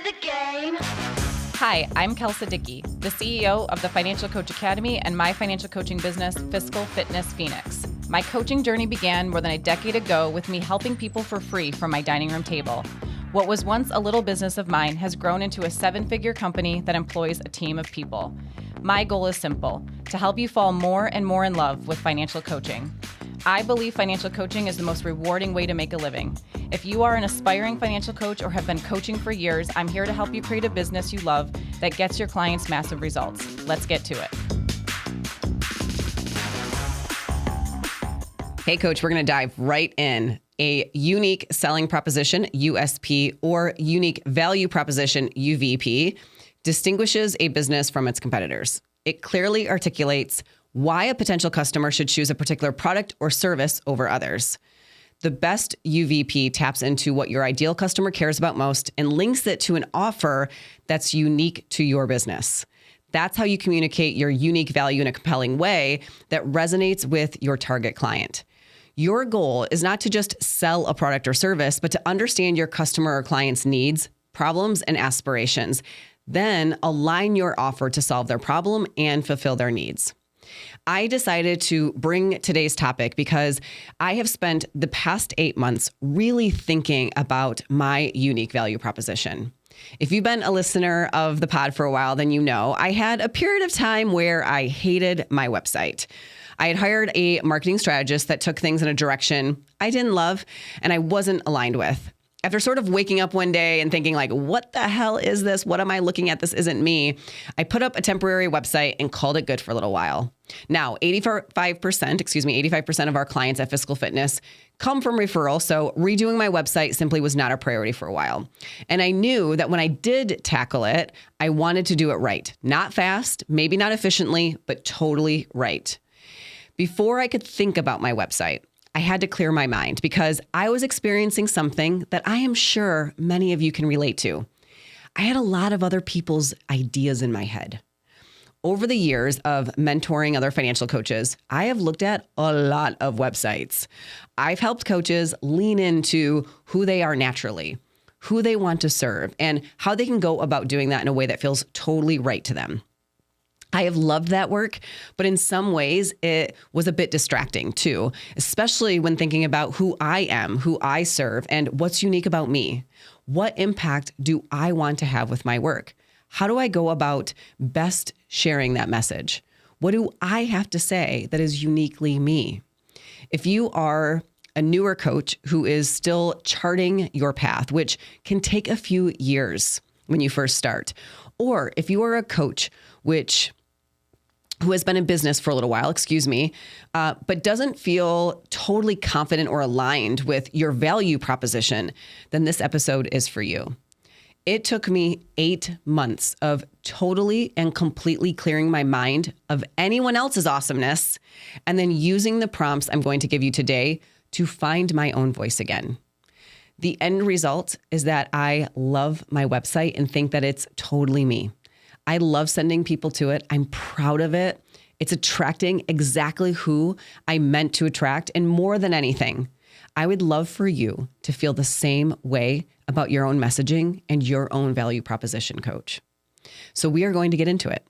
the game. Hi, I'm Kelsa Dickey, the CEO of the Financial Coach Academy and my financial coaching business, Fiscal Fitness Phoenix. My coaching journey began more than a decade ago with me helping people for free from my dining room table. What was once a little business of mine has grown into a 7-figure company that employs a team of people. My goal is simple, to help you fall more and more in love with financial coaching. I believe financial coaching is the most rewarding way to make a living. If you are an aspiring financial coach or have been coaching for years, I'm here to help you create a business you love that gets your clients massive results. Let's get to it. Hey, Coach, we're going to dive right in. A unique selling proposition, USP, or unique value proposition, UVP, distinguishes a business from its competitors. It clearly articulates why a potential customer should choose a particular product or service over others. The best UVP taps into what your ideal customer cares about most and links it to an offer that's unique to your business. That's how you communicate your unique value in a compelling way that resonates with your target client. Your goal is not to just sell a product or service, but to understand your customer or client's needs, problems, and aspirations. Then align your offer to solve their problem and fulfill their needs. I decided to bring today's topic because I have spent the past 8 months really thinking about my unique value proposition. If you've been a listener of the pod for a while, then you know I had a period of time where I hated my website. I had hired a marketing strategist that took things in a direction I didn't love and I wasn't aligned with. After sort of waking up one day and thinking like, what the hell is this? What am I looking at? This isn't me. I put up a temporary website and called it good for a little while. Now, 85% of our clients at Fiscal Fitness come from referral. So redoing my website simply was not a priority for a while. And I knew that when I did tackle it, I wanted to do it right. Not fast, maybe not efficiently, but totally right. Before I could think about my website, I had to clear my mind because I was experiencing something that I am sure many of you can relate to. I had a lot of other people's ideas in my head. Over the years of mentoring other financial coaches, I have looked at a lot of websites. I've helped coaches lean into who they are naturally, who they want to serve, and how they can go about doing that in a way that feels totally right to them. I have loved that work, but in some ways it was a bit distracting too, especially when thinking about who I am, who I serve, and what's unique about me. What impact do I want to have with my work? How do I go about best sharing that message? What do I have to say that is uniquely me? If you are a newer coach who is still charting your path, which can take a few years when you first start, or if you are a coach who has been in business for a little while, but doesn't feel totally confident or aligned with your value proposition, then this episode is for you. It took me 8 months of totally and completely clearing my mind of anyone else's awesomeness and then using the prompts I'm going to give you today to find my own voice again. The end result is that I love my website and think that it's totally me. I love sending people to it. I'm proud of it. It's attracting exactly who I meant to attract. And more than anything, I would love for you to feel the same way about your own messaging and your own value proposition, coach. So we are going to get into it.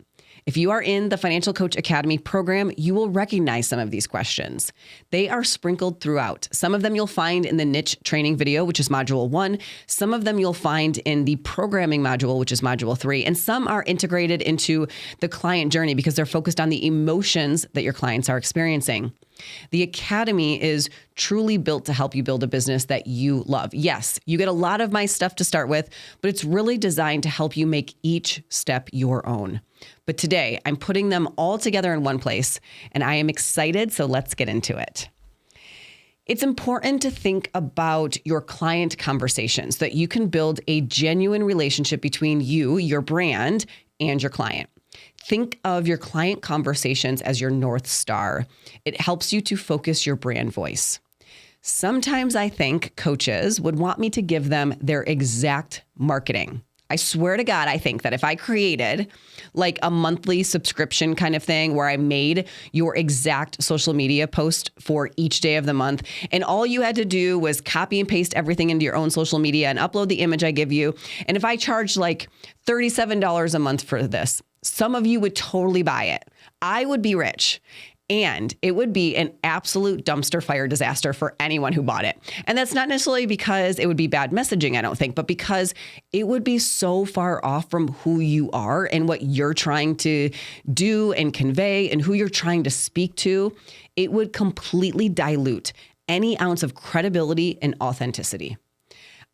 If you are in the Financial Coach Academy program, you will recognize some of these questions. They are sprinkled throughout. Some of them you'll find in the niche training video, which is module 1. Some of them you'll find in the programming module, which is module 3. And some are integrated into the client journey because they're focused on the emotions that your clients are experiencing. The Academy is truly built to help you build a business that you love. Yes, you get a lot of my stuff to start with, but it's really designed to help you make each step your own. But today, I'm putting them all together in one place, and I am excited, so let's get into it. It's important to think about your client conversations so that you can build a genuine relationship between you, your brand, and your client. Think of your client conversations as your North Star. It helps you to focus your brand voice. Sometimes I think coaches would want me to give them their exact marketing. I swear to God, I think that if I created like a monthly subscription kind of thing where I made your exact social media post for each day of the month, and all you had to do was copy and paste everything into your own social media and upload the image I give you. And if I charged like $37 a month for this, some of you would totally buy it. I would be rich. And it would be an absolute dumpster fire disaster for anyone who bought it. And that's not necessarily because it would be bad messaging, I don't think, but because it would be so far off from who you are and what you're trying to do and convey and who you're trying to speak to. It would completely dilute any ounce of credibility and authenticity.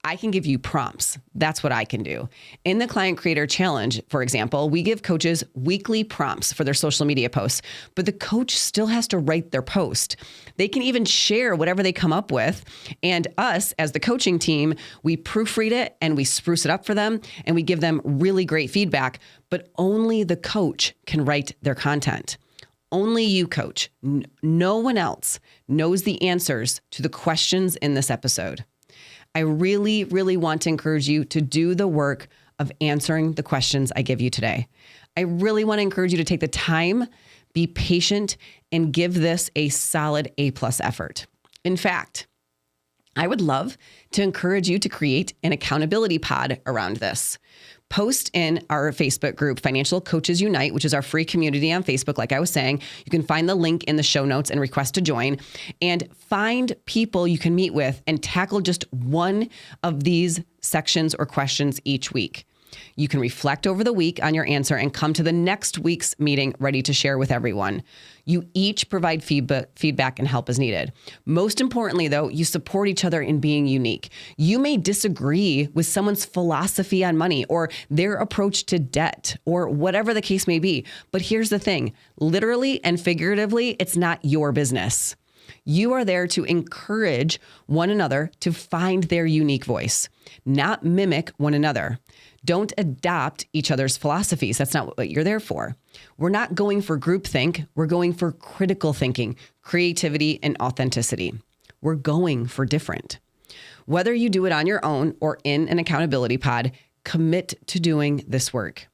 I can give you prompts. That's what I can do. In the Client Creator Challenge, for example, we give coaches weekly prompts for their social media posts, but the coach still has to write their post. They can even share whatever they come up with. And us, as the coaching team, we proofread it and we spruce it up for them and we give them really great feedback, but only the coach can write their content. Only you, coach. No one else knows the answers to the questions in this episode. I really, really want to encourage you to do the work of answering the questions I give you today. I really want to encourage you to take the time, be patient, and give this a solid A+ effort. In fact, I would love to encourage you to create an accountability pod around this. Post in our Facebook group, Financial Coaches Unite, which is our free community on Facebook. Like I was saying, you can find the link in the show notes and request to join, and find people you can meet with and tackle just one of these sections or questions each week. You can reflect over the week on your answer and come to the next week's meeting ready to share with everyone. You each provide feedback and help as needed. Most importantly, though, you support each other in being unique. You may disagree with someone's philosophy on money or their approach to debt or whatever the case may be. But here's the thing, literally and figuratively, it's not your business. You are there to encourage one another to find their unique voice, not mimic one another. Don't adopt each other's philosophies. That's not what you're there for. We're not going for groupthink. We're going for critical thinking, creativity, and authenticity. We're going for different. Whether you do it on your own or in an accountability pod, commit to doing this work.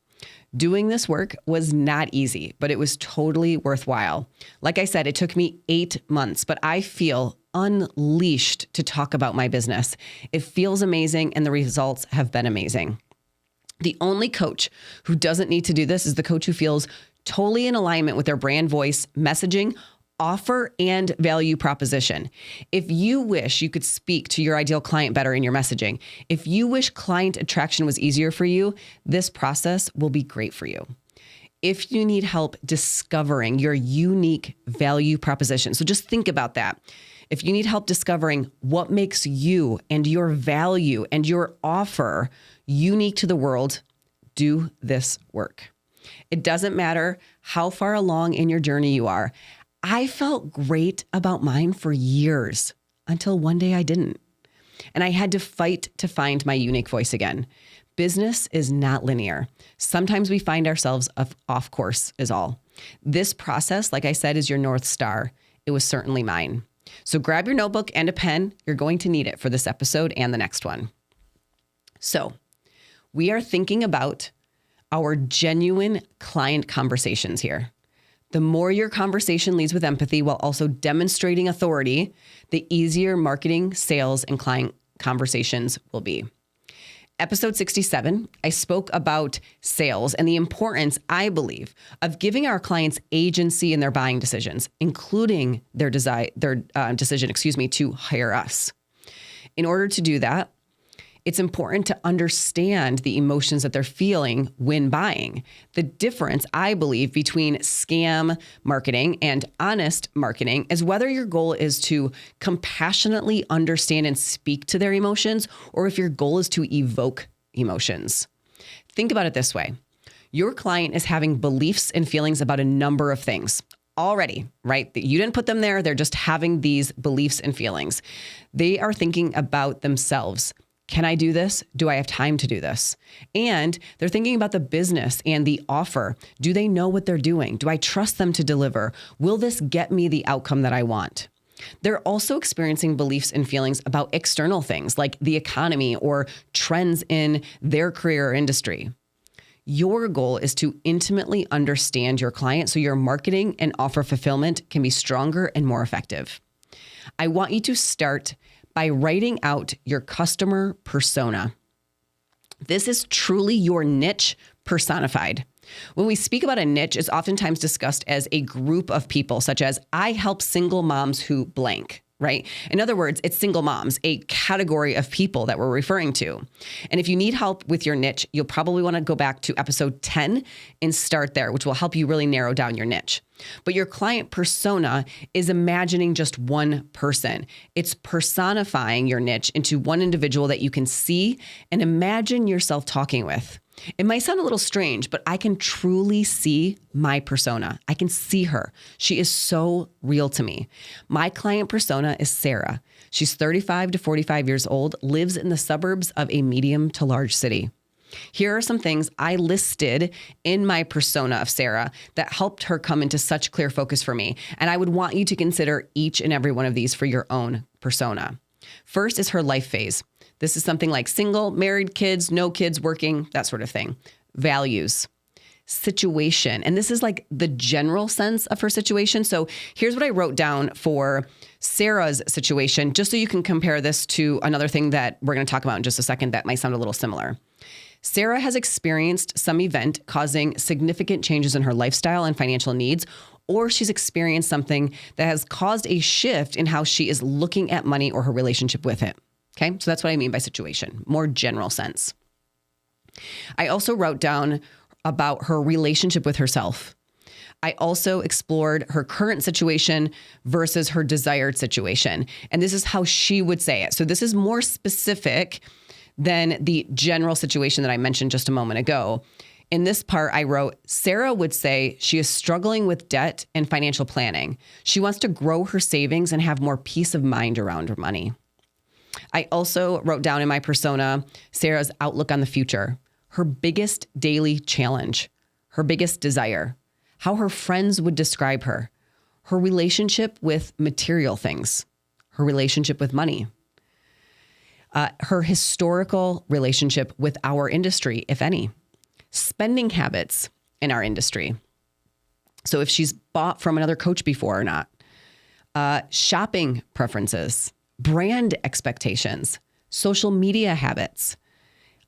Doing this work was not easy, but it was totally worthwhile. Like I said, it took me 8 months, but I feel unleashed to talk about my business. It feels amazing, and the results have been amazing. The only coach who doesn't need to do this is the coach who feels totally in alignment with their brand voice, messaging, offer, and value proposition. If you wish you could speak to your ideal client better in your messaging, if you wish client attraction was easier for you, this process will be great for you. If you need help discovering your unique value proposition, so just think about that. If you need help discovering what makes you and your value and your offer unique to the world, do this work. It doesn't matter how far along in your journey you are. I felt great about mine for years until one day I didn't. And I had to fight to find my unique voice again. Business is not linear. Sometimes we find ourselves off course is all. This process, like I said, is your North Star. It was certainly mine. So grab your notebook and a pen. You're going to need it for this episode and the next one. So we are thinking about our genuine client conversations here. The more your conversation leads with empathy while also demonstrating authority, the easier marketing, sales, and client conversations will be. Episode 67, I spoke about sales and the importance, I believe, of giving our clients agency in their buying decisions, including their decision, to hire us. In order to do that, it's important to understand the emotions that they're feeling when buying. The difference, I believe, between scam marketing and honest marketing is whether your goal is to compassionately understand and speak to their emotions, or if your goal is to evoke emotions. Think about it this way. Your client is having beliefs and feelings about a number of things already, right? You didn't put them there. They're just having these beliefs and feelings. They are thinking about themselves. Can I do this? Do I have time to do this? And they're thinking about the business and the offer. Do they know what they're doing? Do I trust them to deliver? Will this get me the outcome that I want? They're also experiencing beliefs and feelings about external things like the economy or trends in their career or industry. Your goal is to intimately understand your client so your marketing and offer fulfillment can be stronger and more effective. I want you to start by writing out your customer persona. This is truly your niche personified. When we speak about a niche, it's oftentimes discussed as a group of people, such as I help single moms who blank, right? In other words, it's single moms, a category of people that we're referring to. And if you need help with your niche, you'll probably want to go back to episode 10 and start there, which will help you really narrow down your niche. But your client persona is imagining just one person. It's personifying your niche into one individual that you can see and imagine yourself talking with. It might sound a little strange, but I can truly see my persona. I can see her. She is so real to me. My client persona is Sarah. She's 35 to 45 years old, lives in the suburbs of a medium to large city. Here are some things I listed in my persona of Sarah that helped her come into such clear focus for me. And I would want you to consider each and every one of these for your own persona. First is her life phase. This is something like single, married, kids, no kids, working, that sort of thing. Values, situation. And this is like the general sense of her situation. So here's what I wrote down for Sarah's situation, just so you can compare this to another thing that we're going to talk about in just a second that might sound a little similar. Sarah has experienced some event causing significant changes in her lifestyle and financial needs, or she's experienced something that has caused a shift in how she is looking at money or her relationship with it. Okay, so that's what I mean by situation, more general sense. I also wrote down about her relationship with herself. I also explored her current situation versus her desired situation. And this is how she would say it. So this is more specific than the general situation that I mentioned just a moment ago. In this part, I wrote, Sarah would say she is struggling with debt and financial planning. She wants to grow her savings and have more peace of mind around her money. I also wrote down in my persona Sarah's outlook on the future, her biggest daily challenge, her biggest desire, how her friends would describe her relationship with material things, her relationship with money, her historical relationship with our industry, if any, spending habits in our industry. So if she's bought from another coach before or not, shopping preferences, brand expectations, social media habits,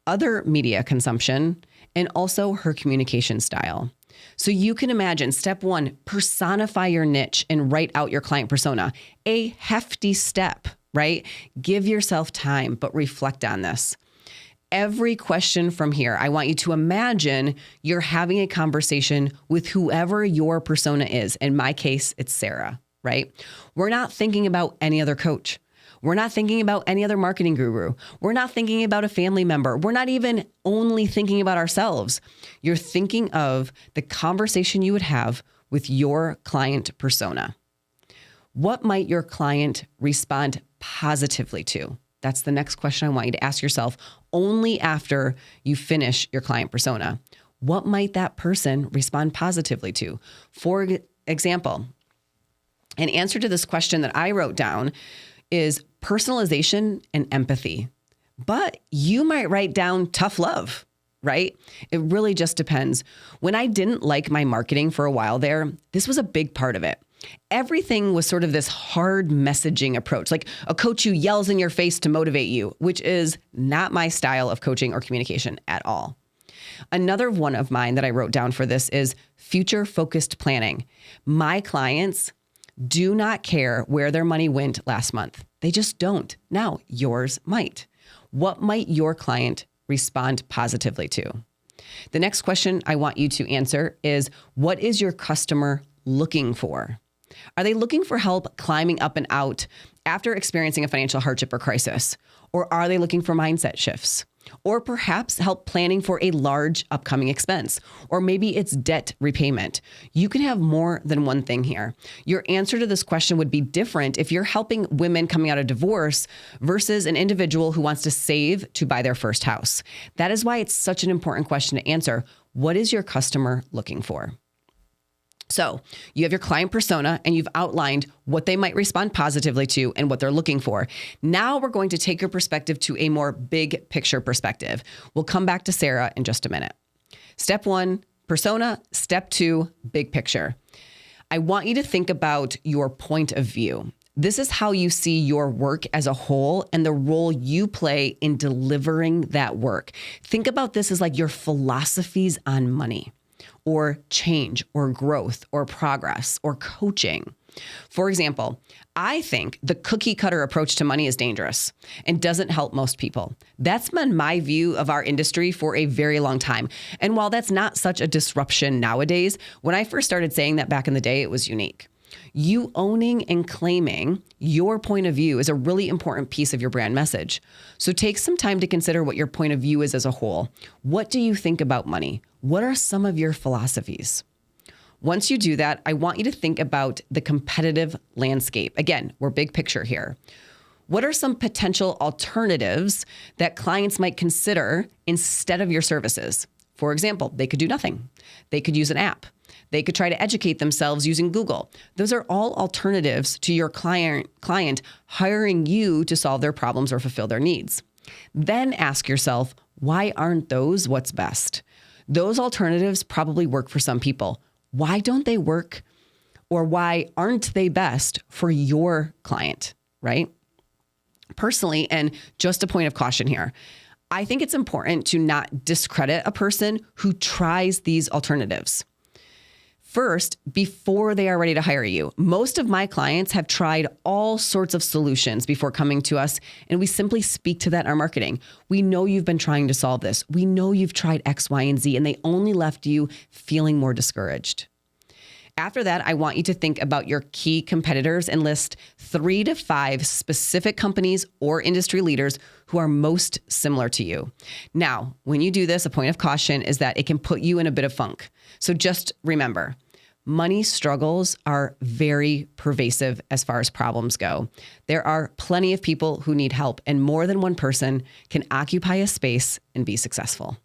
other media consumption, and also her communication style. So you can imagine, step one, personify your niche and write out your client persona. A hefty step, right? Give yourself time, but reflect on this. Every question from here, I want you to imagine you're having a conversation with whoever your persona is. In my case, it's Sarah, right? We're not thinking about any other coach. We're not thinking about any other marketing guru. We're not thinking about a family member. We're not even only thinking about ourselves. You're thinking of the conversation you would have with your client persona. What might your client respond positively to? That's the next question I want you to ask yourself only after you finish your client persona. What might that person respond positively to? For example, an answer to this question that I wrote down is personalization and empathy. But you might write down tough love, right? It really just depends. When I didn't like my marketing for a while there, this was a big part of it. Everything was sort of this hard messaging approach, like a coach who yells in your face to motivate you, which is not my style of coaching or communication at all. Another one of mine that I wrote down for this is future-focused planning. My clients do not care where their money went last month. They just don't. Now, yours might. What might your client respond positively to? The next question I want you to answer is, what is your customer looking for? Are they looking for help climbing up and out after experiencing a financial hardship or crisis? Or are they looking for mindset shifts? Or perhaps help planning for a large upcoming expense? Or maybe it's debt repayment. You can have more than one thing here. Your answer to this question would be different if you're helping women coming out of divorce versus an individual who wants to save to buy their first house. That is why it's such an important question to answer. What is your customer looking for? So you have your client persona and you've outlined what they might respond positively to and what they're looking for. Now we're going to take your perspective to a more big picture perspective. We'll come back to Sarah in just a minute. Step 1, persona. Step 2, big picture. I want you to think about your point of view. This is how you see your work as a whole and the role you play in delivering that work. Think about this as like your philosophies on money, or change, or growth, or progress, or coaching. For example, I think the cookie cutter approach to money is dangerous and doesn't help most people. That's been my view of our industry for a very long time. And while that's not such a disruption nowadays, when I first started saying that back in the day, it was unique. You owning and claiming your point of view is a really important piece of your brand message. So take some time to consider what your point of view is as a whole. What do you think about money? What are some of your philosophies? Once you do that, I want you to think about the competitive landscape. Again, we're big picture here. What are some potential alternatives that clients might consider instead of your services? For example, they could do nothing. They could use an app. They could try to educate themselves using Google. Those are all alternatives to your client hiring you to solve their problems or fulfill their needs. Then ask yourself, why aren't those what's best? Those alternatives probably work for some people. Why don't they work, or why aren't they best for your client, right? Personally, and just a point of caution here, I think it's important to not discredit a person who tries these alternatives first before they are ready to hire you. Most of my clients have tried all sorts of solutions before coming to us, and we simply speak to that in our marketing. We know you've been trying to solve this. We know you've tried X, Y, and Z, and they only left you feeling more discouraged. After that, I want you to think about your key competitors and list 3 to 5 specific companies or industry leaders who are most similar to you. Now, when you do this, a point of caution is that it can put you in a bit of funk. So just remember, money struggles are very pervasive as far as problems go. There are plenty of people who need help, and more than one person can occupy a space and be successful.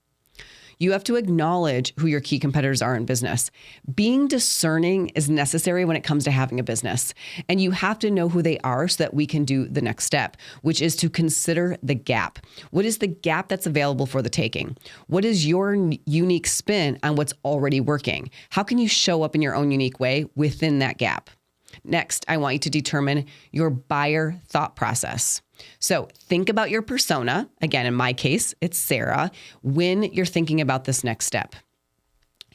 You have to acknowledge who your key competitors are in business. Being discerning is necessary when it comes to having a business. And you have to know who they are so that we can do the next step, which is to consider the gap. What is the gap that's available for the taking? What is your unique spin on what's already working? How can you show up in your own unique way within that gap? Next, I want you to determine your buyer thought process. So think about your persona. Again, in my case, it's Sarah, when you're thinking about this next step.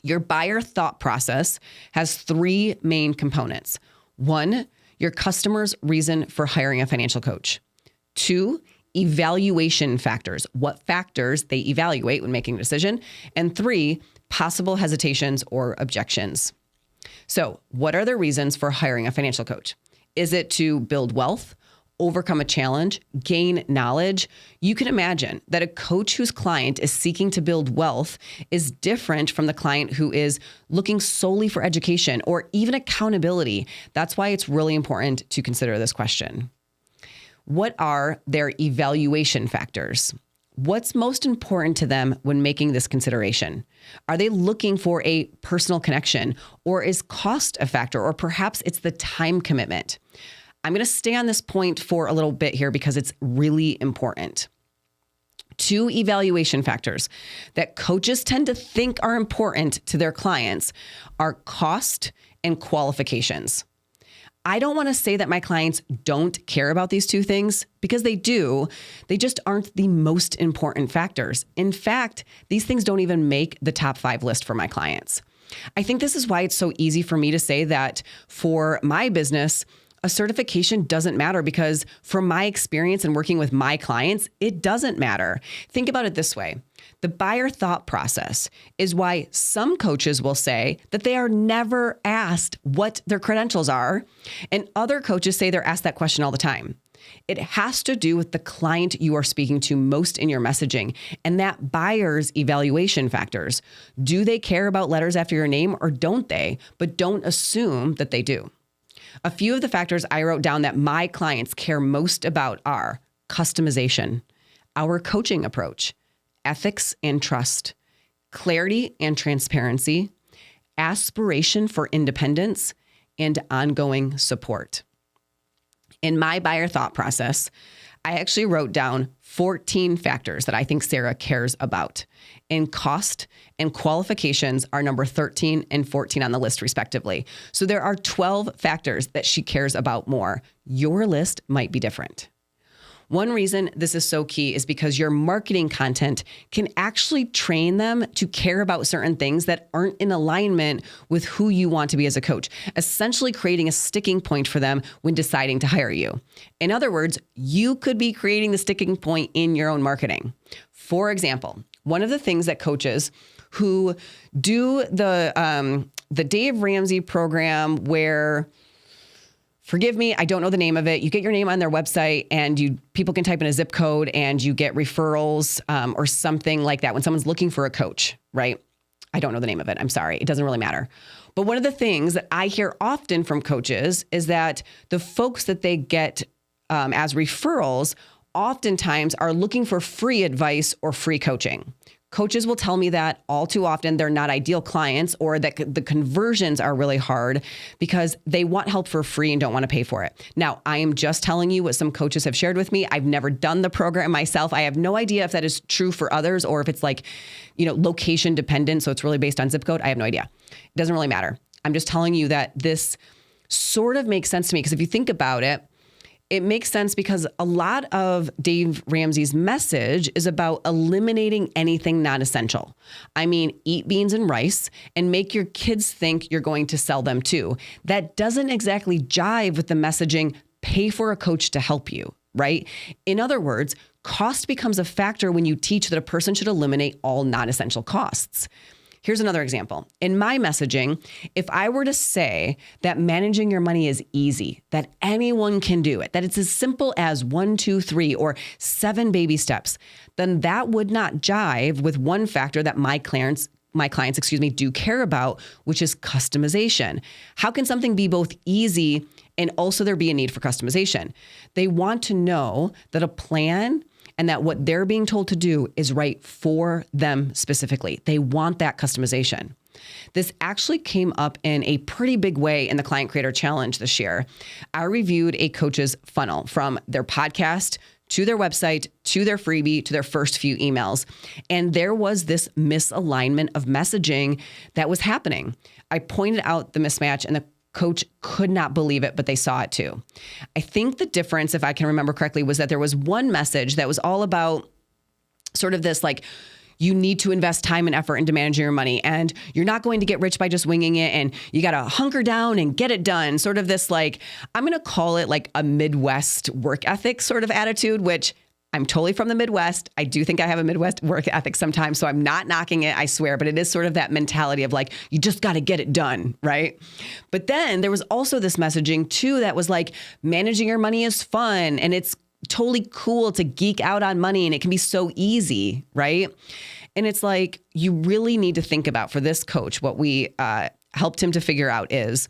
Your buyer thought process has 3 main components. 1, your customer's reason for hiring a financial coach. 2, evaluation factors, what factors they evaluate when making a decision. And 3, possible hesitations or objections. So what are the reasons for hiring a financial coach? Is it to build wealth, overcome a challenge, gain knowledge? You can imagine that a coach whose client is seeking to build wealth is different from the client who is looking solely for education or even accountability. That's why it's really important to consider this question. What are their evaluation factors? What's most important to them when making this consideration? Are they looking for a personal connection, or is cost a factor, or perhaps it's the time commitment? I'm going to stay on this point for a little bit here because it's really important. 2 evaluation factors that coaches tend to think are important to their clients are cost and qualifications. I don't want to say that my clients don't care about these 2 things, because they do. They just aren't the most important factors. In fact, these things don't even make the top 5 list for my clients. I think this is why it's so easy for me to say that for my business, a certification doesn't matter, because from my experience and working with my clients, it doesn't matter. Think about it this way. The buyer thought process is why some coaches will say that they are never asked what their credentials are, and other coaches say they're asked that question all the time. It has to do with the client you are speaking to most in your messaging and that buyer's evaluation factors. Do they care about letters after your name, or don't they? But don't assume that they do. A few of the factors I wrote down that my clients care most about are customization, our coaching approach, ethics and trust, clarity and transparency, aspiration for independence, and ongoing support. In my buyer thought process, I actually wrote down 14 factors that I think Sarah cares about. And cost and qualifications are number 13 and 14 on the list, respectively. So there are 12 factors that she cares about more. Your list might be different. One reason this is so key is because your marketing content can actually train them to care about certain things that aren't in alignment with who you want to be as a coach, essentially creating a sticking point for them when deciding to hire you. In other words, you could be creating the sticking point in your own marketing. For example, one of the things that coaches who do the Dave Ramsey program where, forgive me, I don't know the name of it. You get your name on their website and people can type in a zip code and you get referrals or something like that when someone's looking for a coach, right? I don't know the name of it. I'm sorry. It doesn't really matter. But one of the things that I hear often from coaches is that the folks that they get as referrals oftentimes are looking for free advice or free coaching. Coaches will tell me that all too often they're not ideal clients or that the conversions are really hard because they want help for free and don't want to pay for it. Now, I am just telling you what some coaches have shared with me. I've never done the program myself. I have no idea if that is true for others or if it's like, location dependent. So it's really based on zip code. I have no idea. It doesn't really matter. I'm just telling you that this sort of makes sense to me because if you think about it, it makes sense because a lot of Dave Ramsey's message is about eliminating anything not essential. I mean, eat beans and rice and make your kids think you're going to sell them too. That doesn't exactly jive with the messaging, pay for a coach to help you, right? In other words, cost becomes a factor when you teach that a person should eliminate all non-essential costs. Here's another example. In my messaging, if I were to say that managing your money is easy, that anyone can do it, that it's as simple as 1, 2, 3, or 7 baby steps, then that would not jive with one factor that my clients do care about, which is customization. How can something be both easy and also there be a need for customization? They want to know that a plan and that what they're being told to do is right for them specifically. They want that customization. This actually came up in a pretty big way in the Client Creator Challenge this year. I reviewed a coach's funnel from their podcast to their website, to their freebie, to their first few emails. And there was this misalignment of messaging that was happening. I pointed out the mismatch and the coach could not believe it, but they saw it too. I think the difference, if I can remember correctly, was that there was one message that was all about sort of this like, you need to invest time and effort into managing your money and you're not going to get rich by just winging it and you got to hunker down and get it done. Sort of this like, I'm going to call it like a Midwest work ethic sort of attitude, which I'm totally from the Midwest. I do think I have a Midwest work ethic sometimes, so I'm not knocking it, I swear, but it is sort of that mentality of like, you just got to get it done, right? But then there was also this messaging too that was like, managing your money is fun and it's totally cool to geek out on money and it can be so easy, right? And it's like, you really need to think about for this coach, what we helped him to figure out is,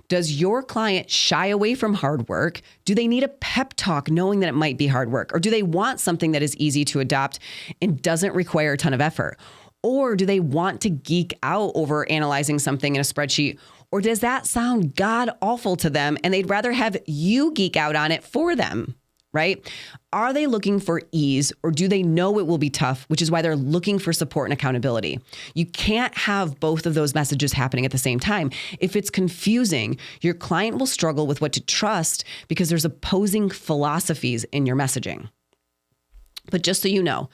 does your client shy away from hard work? Do they need a pep talk knowing that it might be hard work? Or do they want something that is easy to adopt and doesn't require a ton of effort? Or do they want to geek out over analyzing something in a spreadsheet? Or does that sound god awful to them and they'd rather have you geek out on it for them? Right? Are they looking for ease or do they know it will be tough, which is why they're looking for support and accountability? You can't have both of those messages happening at the same time. If it's confusing, your client will struggle with what to trust because there's opposing philosophies in your messaging. But just so you know,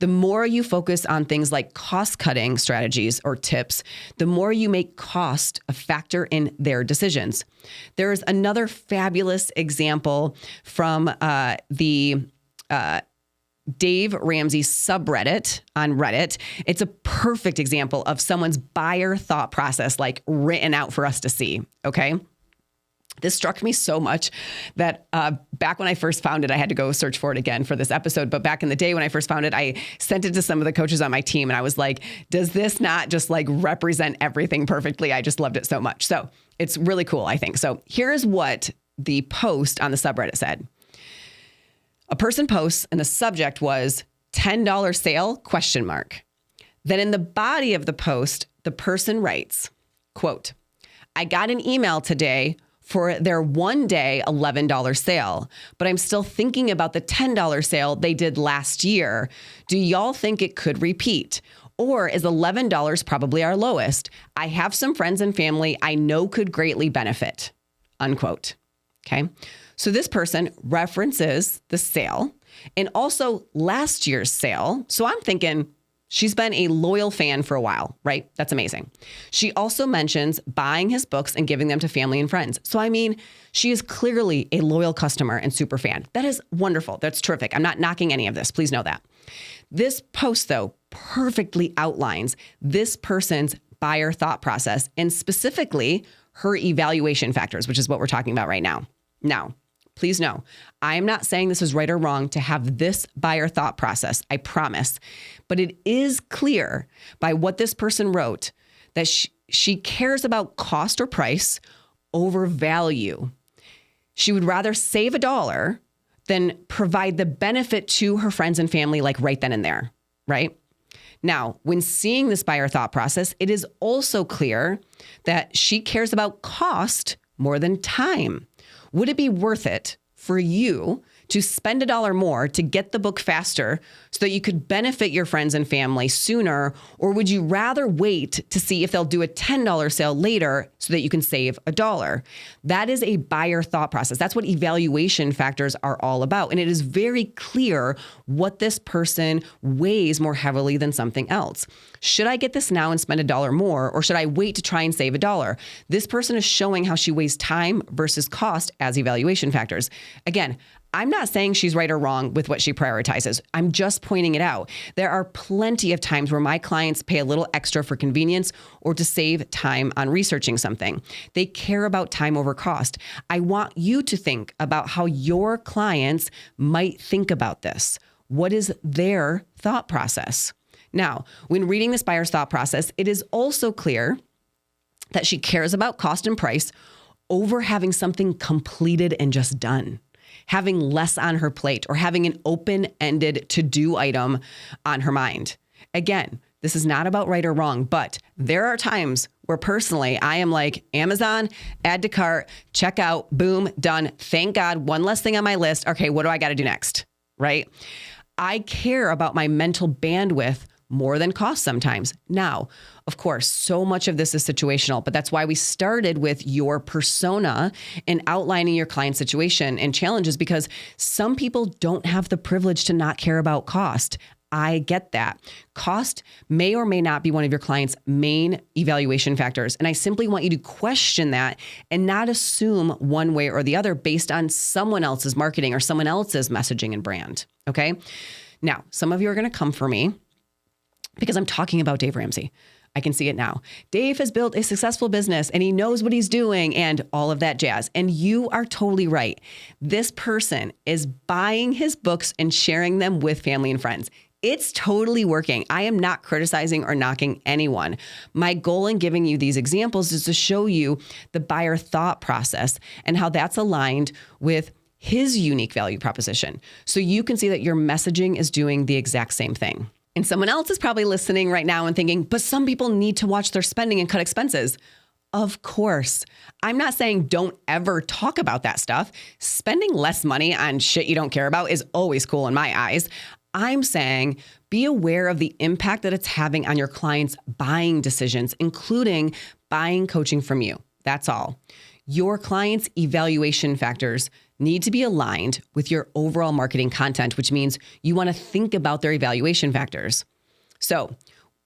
the more you focus on things like cost-cutting strategies or tips, the more you make cost a factor in their decisions. There's another fabulous example from the Dave Ramsey subreddit on Reddit. It's a perfect example of someone's buyer thought process, like written out for us to see, okay? This struck me so much that back when I first found it, I had to go search for it again for this episode. But back in the day when I first found it, I sent it to some of the coaches on my team. And I was like, does this not just like represent everything perfectly? I just loved it so much. So it's really cool, I think. So here's what the post on the subreddit said. A person posts and the subject was $10 sale ? Then in the body of the post, the person writes, Quote, I got an email today for their one-day $11 sale, but I'm still thinking about the $10 sale they did last year. Do y'all think it could repeat? Or is $11 probably our lowest? I have some friends and family I know could greatly benefit, unquote. Okay. So this person references the sale and also last year's sale. So I'm thinking she's been a loyal fan for a while, right? That's amazing. She also mentions buying his books and giving them to family and friends. So, I mean, she is clearly a loyal customer and super fan. That is wonderful. That's terrific. I'm not knocking any of this. Please know that. This post, though, perfectly outlines this person's buyer thought process and specifically her evaluation factors, which is what we're talking about right now. Now, please know, I am not saying this is right or wrong to have this buyer thought process, I promise. But it is clear by what this person wrote that she cares about cost or price over value. She would rather save $1 than provide the benefit to her friends and family like right then and there, right? Now, when seeing this buyer thought process, it is also clear that she cares about cost more than time. Would it be worth it for you to spend $1 more to get the book faster so that you could benefit your friends and family sooner? Or would you rather wait to see if they'll do a $10 sale later so that you can save $1? That is a buyer thought process. That's what evaluation factors are all about. And it is very clear what this person weighs more heavily than something else. Should I get this now and spend $1 more, or should I wait to try and save $1? This person is showing how she weighs time versus cost as evaluation factors. Again, I'm not saying she's right or wrong with what she prioritizes. I'm just pointing it out. There are plenty of times where my clients pay a little extra for convenience or to save time on researching something. They care about time over cost. I want you to think about how your clients might think about this. What is their thought process? Now, when reading this buyer's thought process, it is also clear that she cares about cost and price over having something completed and just done, having less on her plate, or having an open-ended to-do item on her mind. Again, this is not about right or wrong, but there are times where personally I am like, Amazon, add to cart, check out, boom, done. Thank God, one less thing on my list. Okay, what do I got to do next, right? I care about my mental bandwidth more than cost sometimes. Now, of course, so much of this is situational, but that's why we started with your persona and outlining your client situation and challenges, because some people don't have the privilege to not care about cost. I get that. Cost may or may not be one of your client's main evaluation factors. And I simply want you to question that and not assume one way or the other based on someone else's marketing or someone else's messaging and brand. Okay. Now, some of you are going to come for me because I'm talking about Dave Ramsey. I can see it now. Dave has built a successful business and he knows what he's doing and all of that jazz. And you are totally right. This person is buying his books and sharing them with family and friends. It's totally working. I am not criticizing or knocking anyone. My goal in giving you these examples is to show you the buyer thought process and how that's aligned with his unique value proposition. So you can see that your messaging is doing the exact same thing. And someone else is probably listening right now and thinking, but some people need to watch their spending and cut expenses. Of course. I'm not saying don't ever talk about that stuff. Spending less money on shit you don't care about is always cool in my eyes. I'm saying be aware of the impact that it's having on your clients' buying decisions, including buying coaching from you. That's all. Your clients' evaluation factors need to be aligned with your overall marketing content, which means you want to think about their evaluation factors. So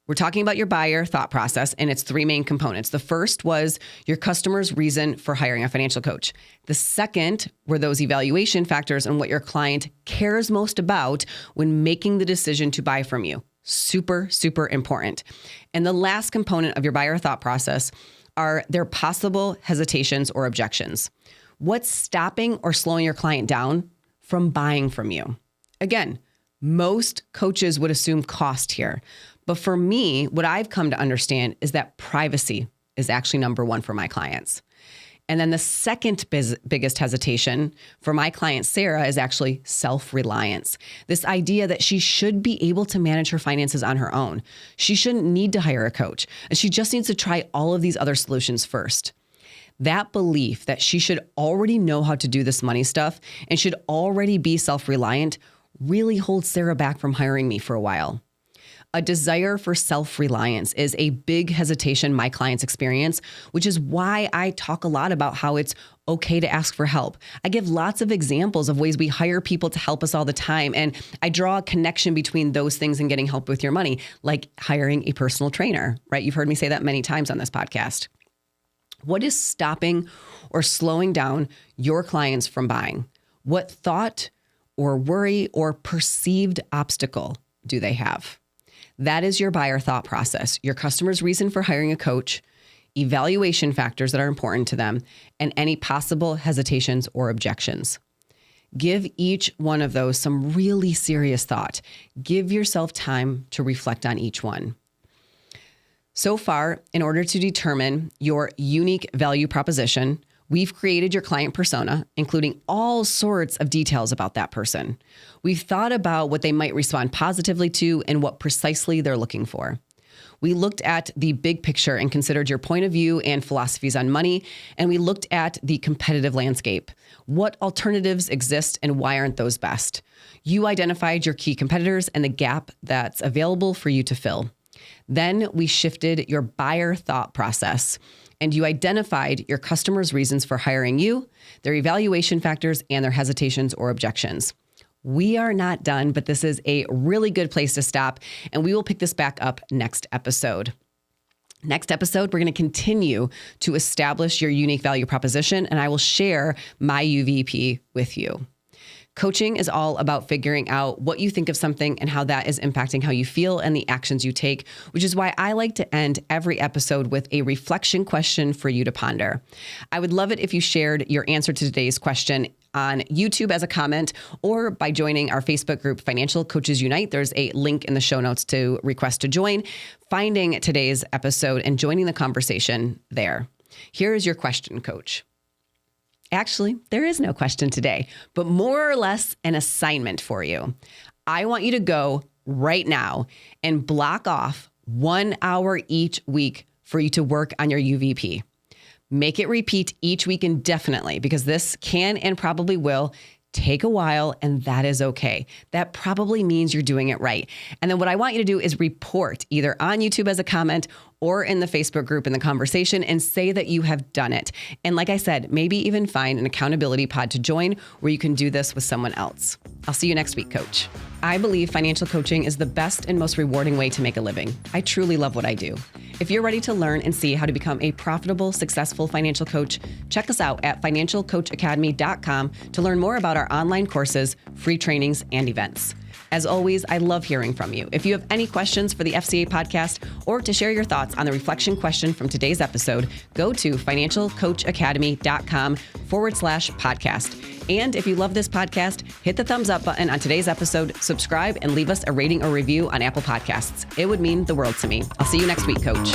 we're talking about your buyer thought process and its three main components. The first was your customer's reason for hiring a financial coach. The second were those evaluation factors and what your client cares most about when making the decision to buy from you. Super, super important. And the last component of your buyer thought process are their possible hesitations or objections. What's stopping or slowing your client down from buying from you? Again, most coaches would assume cost here. But for me, what I've come to understand is that privacy is actually number one for my clients. And then the second biggest hesitation for my client, Sarah, is actually self-reliance. This idea that she should be able to manage her finances on her own. She shouldn't need to hire a coach, and she just needs to try all of these other solutions first. That belief that she should already know how to do this money stuff and should already be self-reliant really holds Sarah back from hiring me for a while. A desire for self-reliance is a big hesitation my clients experience, which is why I talk a lot about how it's okay to ask for help. I give lots of examples of ways we hire people to help us all the time, and I draw a connection between those things and getting help with your money, like hiring a personal trainer, right? You've heard me say that many times on this podcast. What is stopping or slowing down your clients from buying? What thought or worry or perceived obstacle do they have? That is your buyer thought process, your customer's reason for hiring a coach, evaluation factors that are important to them, and any possible hesitations or objections. Give each one of those some really serious thought. Give yourself time to reflect on each one. So far, in order to determine your unique value proposition, we've created your client persona, including all sorts of details about that person. We've thought about what they might respond positively to and what precisely they're looking for. We looked at the big picture and considered your point of view and philosophies on money, and we looked at the competitive landscape. What alternatives exist and why aren't those best? You identified your key competitors and the gap that's available for you to fill. Then we shifted your buyer thought process, and you identified your customers' reasons for hiring you, their evaluation factors, and their hesitations or objections. We are not done, but this is a really good place to stop, and we will pick this back up next episode. Next episode, we're going to continue to establish your unique value proposition, and I will share my UVP with you. Coaching is all about figuring out what you think of something and how that is impacting how you feel and the actions you take, which is why I like to end every episode with a reflection question for you to ponder. I would love it if you shared your answer to today's question on YouTube as a comment or by joining our Facebook group, Financial Coaches Unite. There's a link in the show notes to request to join, finding today's episode and joining the conversation there. Here is your question, Coach. Actually, there is no question today, but more or less an assignment for you. I want you to go right now and block off 1 hour each week for you to work on your UVP. Make it repeat each week indefinitely because this can and probably will take a while, and that is okay. That probably means you're doing it right. And then what I want you to do is report either on YouTube as a comment or in the Facebook group in the conversation and say that you have done it. And like I said, maybe even find an accountability pod to join where you can do this with someone else. I'll see you next week, Coach. I believe financial coaching is the best and most rewarding way to make a living. I truly love what I do. If you're ready to learn and see how to become a profitable, successful financial coach, check us out at financialcoachacademy.com to learn more about our online courses, free trainings, and events. As always, I love hearing from you. If you have any questions for the FCA podcast or to share your thoughts on the reflection question from today's episode, go to financialcoachacademy.com/podcast. And if you love this podcast, hit the thumbs up button on today's episode, subscribe, and leave us a rating or review on Apple Podcasts. It would mean the world to me. I'll see you next week, Coach.